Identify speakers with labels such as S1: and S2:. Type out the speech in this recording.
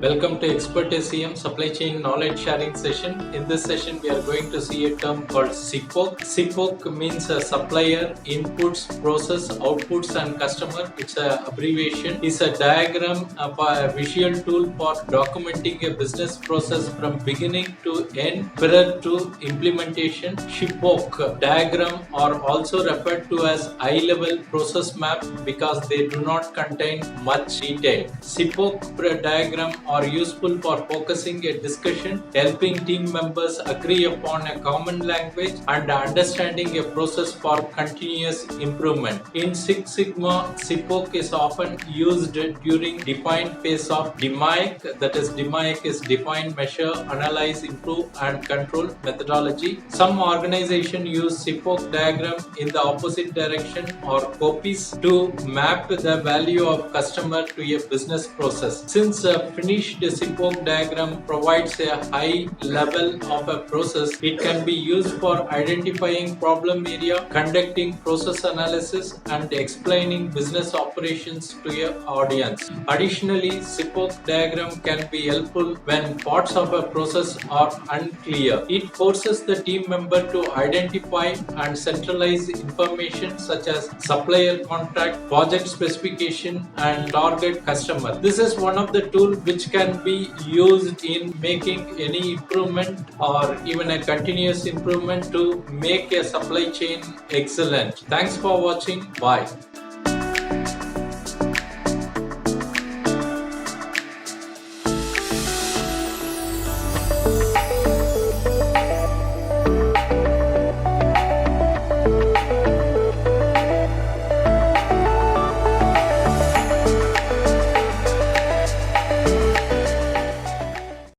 S1: Welcome to Expert SCM Supply Chain Knowledge Sharing session. In this session, we are going to see a term called Sipoc. Sipoc means a supplier, inputs, process, outputs, and customer. It's an abbreviation. It's a diagram of a visual tool for documenting a business process from beginning to end prior to implementation. Sipoc diagram are also referred to as high-level process map because they do not contain much detail. Sipoc diagram are useful for focusing a discussion, helping team members agree upon a common language, and understanding a process for continuous improvement. In Six Sigma, Sipoc is often used during defined phase of DMAIC. That is, DMAIC is define, measure, analyze, improve, and control methodology. Some organizations use Sipoc diagram in the opposite direction or copies to map the value of customer to a business process. Since a finished Sipoc diagram provides a high level of a process, it can be used for identifying problem area, conducting process analysis, and explaining business operations to your audience. Additionally, Sipoc diagram can be helpful when parts of a process are unclear. It forces the team member to identify and centralize information such as supplier contract, project specification, and target customer. This is one of the tools which can be used in making any improvement or even a continuous improvement to make a supply chain excellent. Thanks for watching. Bye.